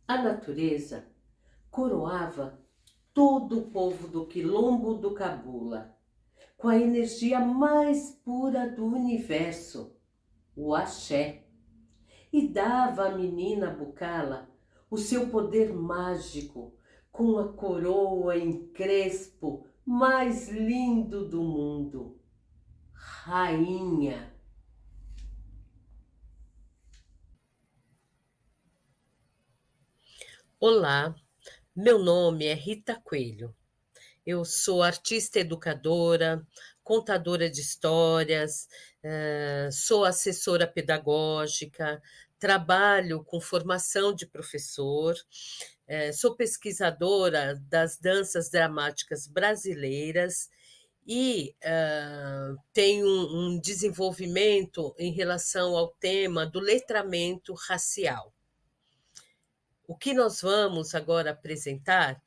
A natureza coroava todo o povo do quilombo do Cabula, com a energia mais pura do universo, o axé, e dava à menina Bucala o seu poder mágico, com a coroa em crespo mais lindo do mundo, rainha. Olá, meu nome é Rita Coelho. Eu sou artista educadora, contadora de histórias, sou assessora pedagógica, trabalho com formação de professor, sou pesquisadora das danças dramáticas brasileiras e tenho um desenvolvimento em relação ao tema do letramento racial. O que nós vamos agora apresentar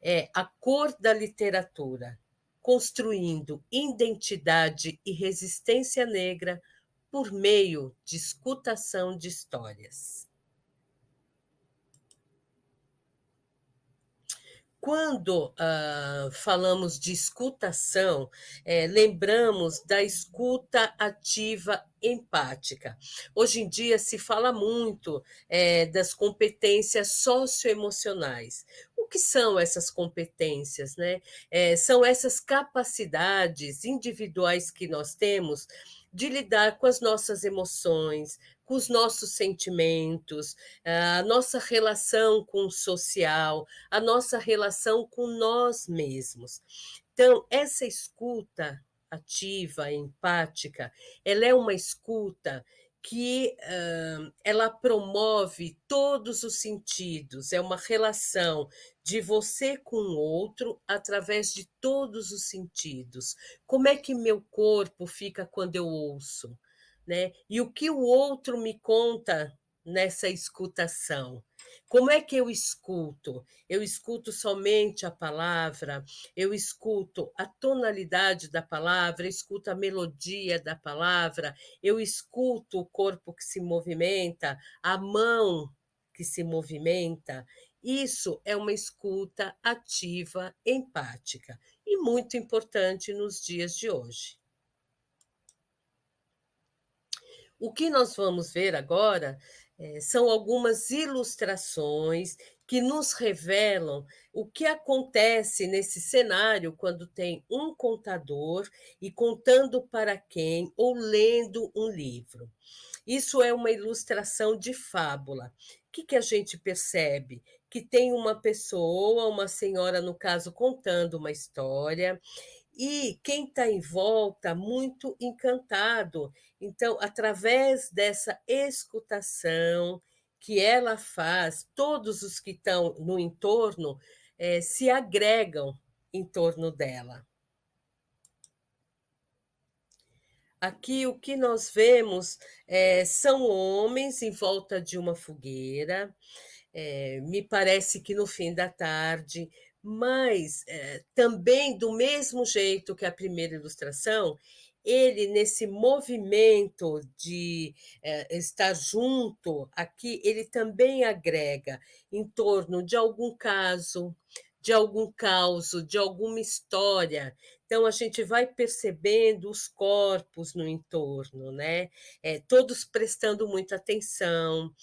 é a cor da literatura, construindo identidade e resistência negra por meio de escutação de histórias. Quando falamos de escutação, lembramos da escuta ativa empática. Hoje em dia se fala muito das competências socioemocionais. O que são essas competências, né? São essas capacidades individuais que nós temos de lidar com as nossas emoções, com os nossos sentimentos, a nossa relação com o social, a nossa relação com nós mesmos. Então, essa escuta ativa, empática, ela é uma escuta que ela promove todos os sentidos, é uma relação de você com o outro através de todos os sentidos. Como é que meu corpo fica quando eu ouço? Né? E o que o outro me conta nessa escutação? Como é que eu escuto? Eu escuto somente a palavra, eu escuto a tonalidade da palavra, eu escuto a melodia da palavra, eu escuto o corpo que se movimenta, a mão que se movimenta. Isso é uma escuta ativa, empática e muito importante nos dias de hoje. O que nós vamos ver agora são algumas ilustrações que nos revelam o que acontece nesse cenário quando tem um contador e contando para quem ou lendo um livro. Isso é uma ilustração de fábula. O que a gente percebe? Que tem uma pessoa, uma senhora, no caso, contando uma história, e quem está em volta muito encantado. Então, através dessa escutação que ela faz, todos os que estão no entorno se agregam em torno dela. Aqui o que nós vemos são homens em volta de uma fogueira, me parece que no fim da tarde, mas também do mesmo jeito que a primeira ilustração, ele nesse movimento de estar junto aqui, ele também agrega em torno de algum caso, de algum caos, de alguma história. Então a gente vai percebendo os corpos no entorno, né? Todos prestando muita atenção,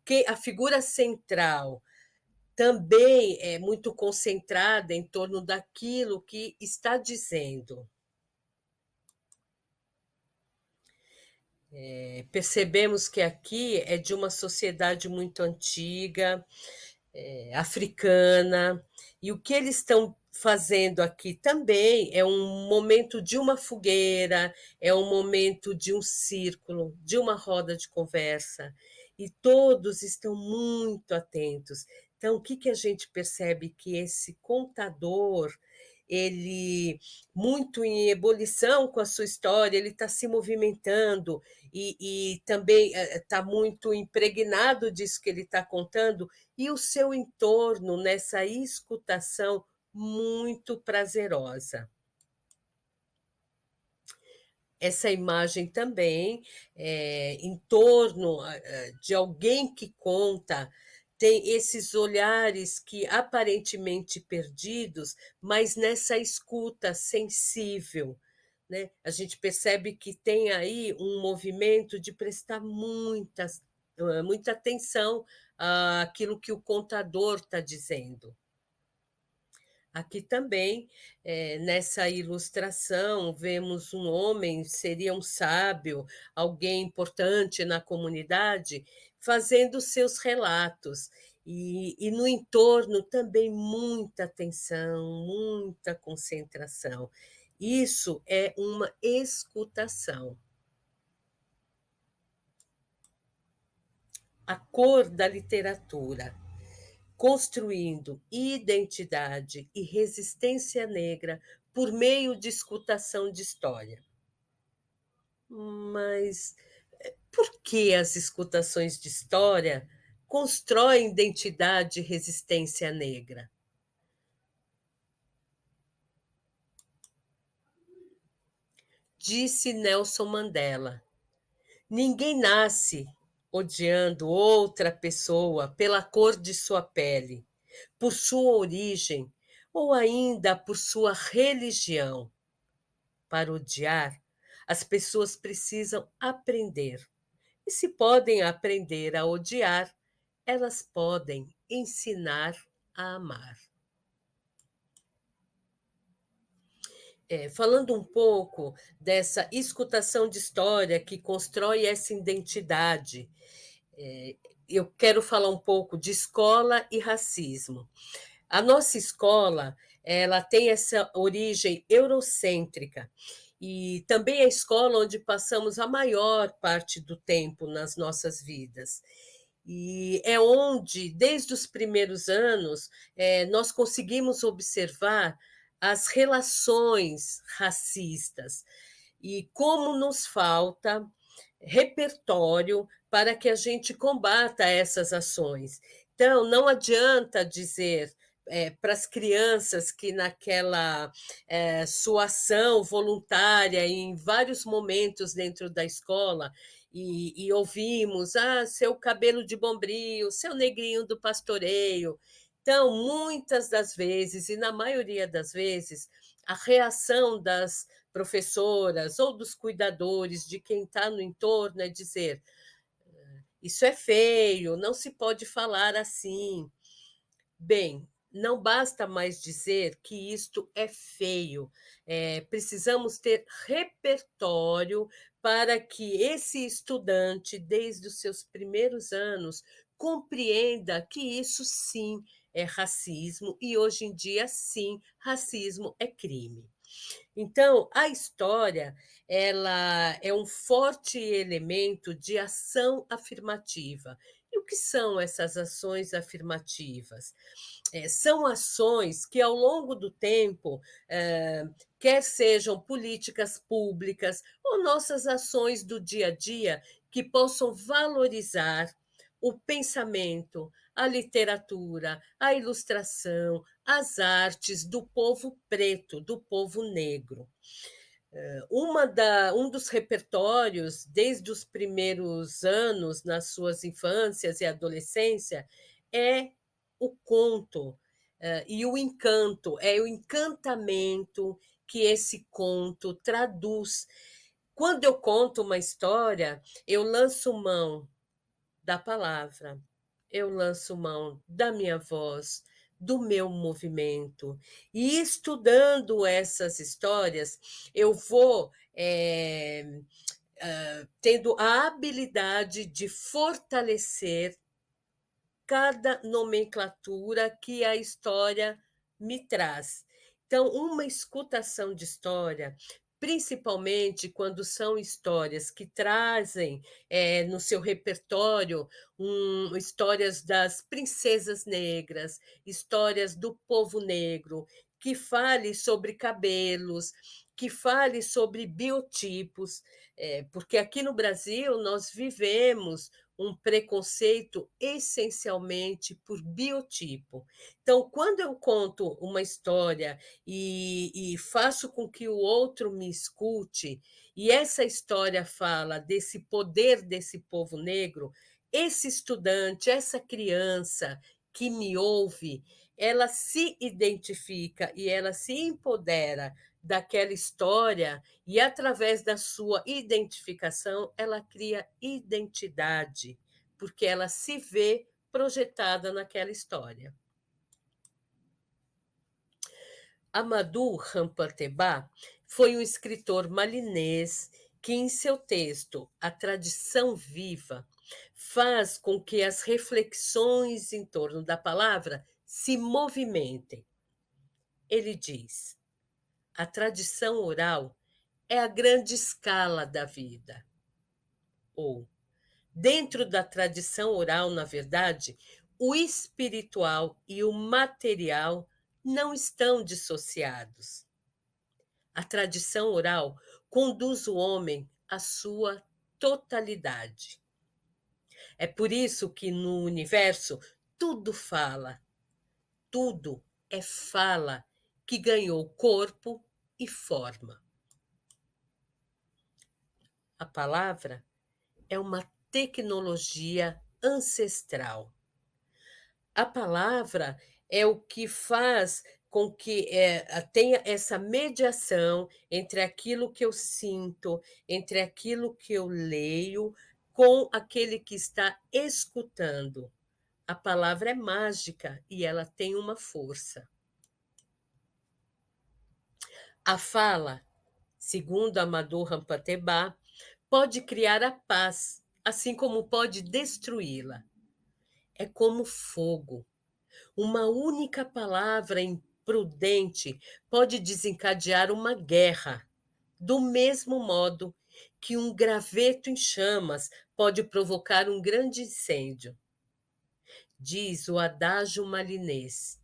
que a figura central também é muito concentrada em torno daquilo que está dizendo. Percebemos que aqui é de uma sociedade muito antiga, africana, e o que eles estão fazendo aqui também é um momento de uma fogueira, é um momento de um círculo, de uma roda de conversa, e todos estão muito atentos. Então, o que a gente percebe? Que esse contador, ele, muito em ebulição com a sua história, ele está se movimentando e também está muito impregnado disso que ele está contando, e o seu entorno nessa escutação muito prazerosa. Essa imagem também, em torno de alguém que conta, tem esses olhares que aparentemente perdidos, mas nessa escuta sensível, né? A gente percebe que tem aí um movimento de prestar muita atenção àquilo que o contador está dizendo. Aqui também, nessa ilustração, vemos um homem, seria um sábio, alguém importante na comunidade, fazendo seus relatos. E no entorno também muita atenção, muita concentração. Isso é uma escutação. A cor da literatura, construindo identidade e resistência negra por meio de escutação de história. Mas por que as escutações de história constroem identidade e resistência negra? Disse Nelson Mandela: ninguém nasce odiando outra pessoa pela cor de sua pele, por sua origem ou ainda por sua religião. Para odiar, as pessoas precisam aprender. E se podem aprender a odiar, elas podem ensinar a amar. Falando um pouco dessa escutação de história que constrói essa identidade, eu quero falar um pouco de escola e racismo. A nossa escola, ela tem essa origem eurocêntrica e também é a escola onde passamos a maior parte do tempo nas nossas vidas. E é onde, desde os primeiros anos, nós conseguimos observar as relações racistas e como nos falta repertório para que a gente combata essas ações. Então, não adianta dizer para as crianças que naquela sua ação voluntária em vários momentos dentro da escola e ouvimos seu cabelo de bombril, seu negrinho do pastoreio. Então, muitas das vezes, e na maioria das vezes, a reação das professoras ou dos cuidadores, de quem está no entorno, é dizer: isso é feio, não se pode falar assim. Bem, não basta mais dizer que isto é feio. Precisamos ter repertório para que esse estudante, desde os seus primeiros anos, compreenda que isso sim é racismo e hoje em dia, sim, racismo é crime. Então, a história, ela é um forte elemento de ação afirmativa. E o que são essas ações afirmativas? São ações que, ao longo do tempo, quer sejam políticas públicas ou nossas ações do dia a dia, que possam valorizar o pensamento, a literatura, a ilustração, as artes do povo preto, do povo negro. Um dos repertórios, desde os primeiros anos, nas suas infâncias e adolescência, é o conto e o encanto, é o encantamento que esse conto traduz. Quando eu conto uma história, eu lanço mão da palavra, eu lanço mão da minha voz, do meu movimento. E estudando essas histórias, eu vou tendo a habilidade de fortalecer cada nomenclatura que a história me traz. Então, uma escutação de história, principalmente quando são histórias que trazem no seu repertório histórias das princesas negras, histórias do povo negro, que fale sobre cabelos, que fale sobre biotipos, porque aqui no Brasil nós vivemos um preconceito essencialmente por biotipo. Então, quando eu conto uma história e faço com que o outro me escute, e essa história fala desse poder desse povo negro, esse estudante, essa criança que me ouve, ela se identifica e ela se empodera daquela história e, através da sua identificação, ela cria identidade, porque ela se vê projetada naquela história. Amadou Ramparteba foi um escritor malinês que, em seu texto A Tradição Viva, faz com que as reflexões em torno da palavra se movimentem. Ele diz: a tradição oral é a grande escala da vida. Ou, dentro da tradição oral, na verdade, o espiritual e o material não estão dissociados. A tradição oral conduz o homem à sua totalidade. É por isso que no universo tudo fala, tudo é fala que ganhou corpo e forma. A palavra é uma tecnologia ancestral. A palavra é o que faz com que tenha essa mediação entre aquilo que eu sinto, entre aquilo que eu leio, com aquele que está escutando. A palavra é mágica e ela tem uma força. A fala, segundo Amadou Ramparteba, pode criar a paz, assim como pode destruí-la. É como fogo. Uma única palavra imprudente pode desencadear uma guerra, do mesmo modo que um graveto em chamas pode provocar um grande incêndio. Diz o adágio malinês,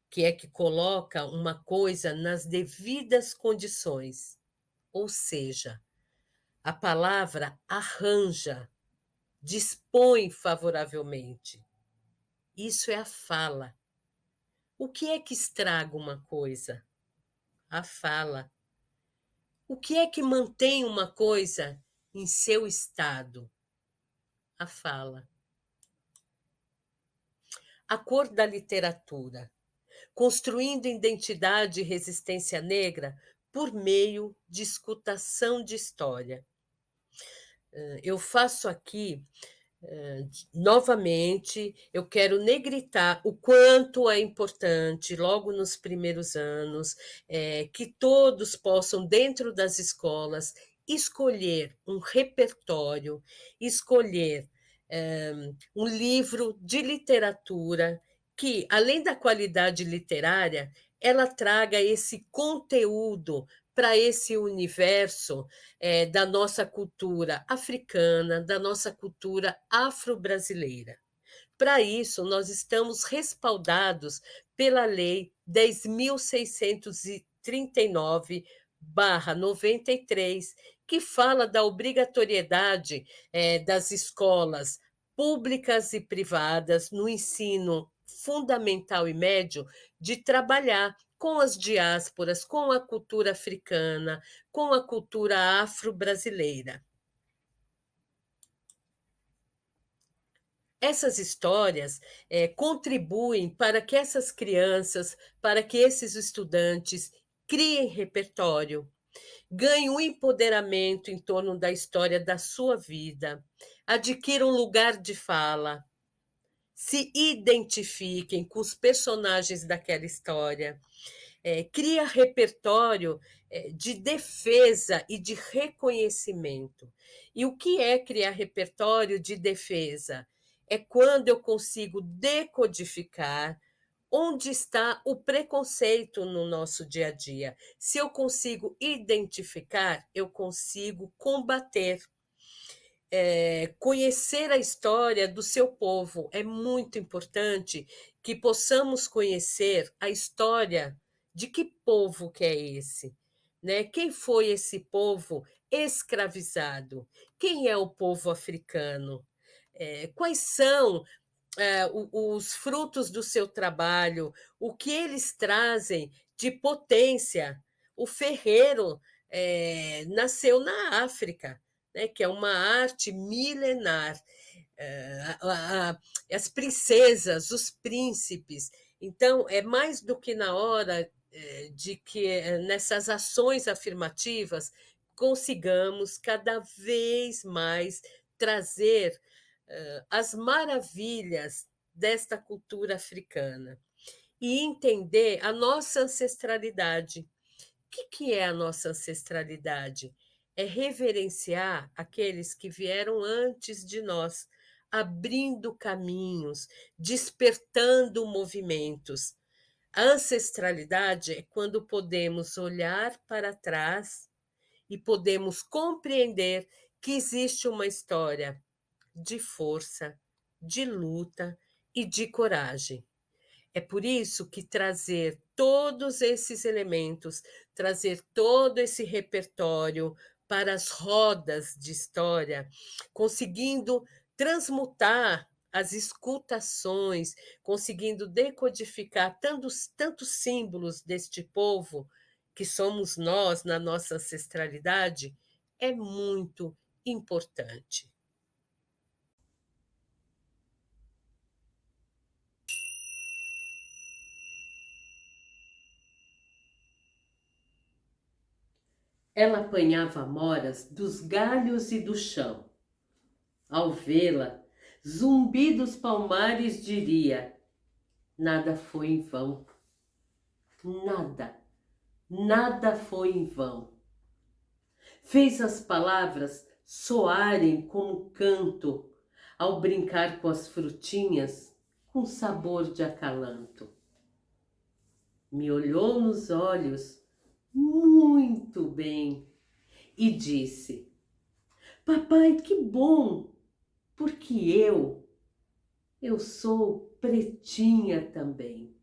que é que coloca uma coisa nas devidas condições, ou seja, a palavra arranja, dispõe favoravelmente. Isso é a fala. O que é que estraga uma coisa? A fala. O que é que mantém uma coisa em seu estado? A fala. A cor da literatura, construindo identidade e resistência negra por meio de escutação de história. Eu faço aqui novamente, eu quero negritar o quanto é importante, logo nos primeiros anos, que todos possam, dentro das escolas, escolher um repertório, escolher um livro de literatura que, além da qualidade literária, ela traga esse conteúdo para esse universo da nossa cultura africana, da nossa cultura afro-brasileira. Para isso, nós estamos respaldados pela Lei 10.639/93, que fala da obrigatoriedade das escolas públicas e privadas no ensino fundamental e médio de trabalhar com as diásporas, com a cultura africana, com a cultura afro-brasileira. Essas histórias contribuem para que essas crianças, para que esses estudantes criem repertório, ganhem um empoderamento em torno da história da sua vida, adquiram lugar de fala, se identifiquem com os personagens daquela história, cria repertório de defesa e de reconhecimento. E o que é criar repertório de defesa? É quando eu consigo decodificar onde está o preconceito no nosso dia a dia. Se eu consigo identificar, eu consigo combater. Conhecer a história do seu povo. É muito importante que possamos conhecer a história de que povo que é esse, né? Quem foi esse povo escravizado? Quem é o povo africano? Quais são os frutos do seu trabalho? O que eles trazem de potência? O ferreiro nasceu na África, né, que é uma arte milenar. as princesas, os príncipes. Então, é mais do que na hora de que nessas ações afirmativas consigamos cada vez mais trazer as maravilhas desta cultura africana e entender a nossa ancestralidade. Que é a nossa ancestralidade? É reverenciar aqueles que vieram antes de nós, abrindo caminhos, despertando movimentos. A ancestralidade é quando podemos olhar para trás e podemos compreender que existe uma história de força, de luta e de coragem. É por isso que trazer todos esses elementos, trazer todo esse repertório para as rodas de história, conseguindo transmutar as escutações, conseguindo decodificar tantos símbolos deste povo, que somos nós na nossa ancestralidade, é muito importante. Ela apanhava amoras dos galhos e do chão. Ao vê-la, Zumbi dos Palmares diria: nada foi em vão. Nada, nada foi em vão. Fez as palavras soarem como canto ao brincar com as frutinhas com sabor de acalanto. Me olhou nos olhos muito bem e disse: papai, que bom, porque eu sou pretinha também.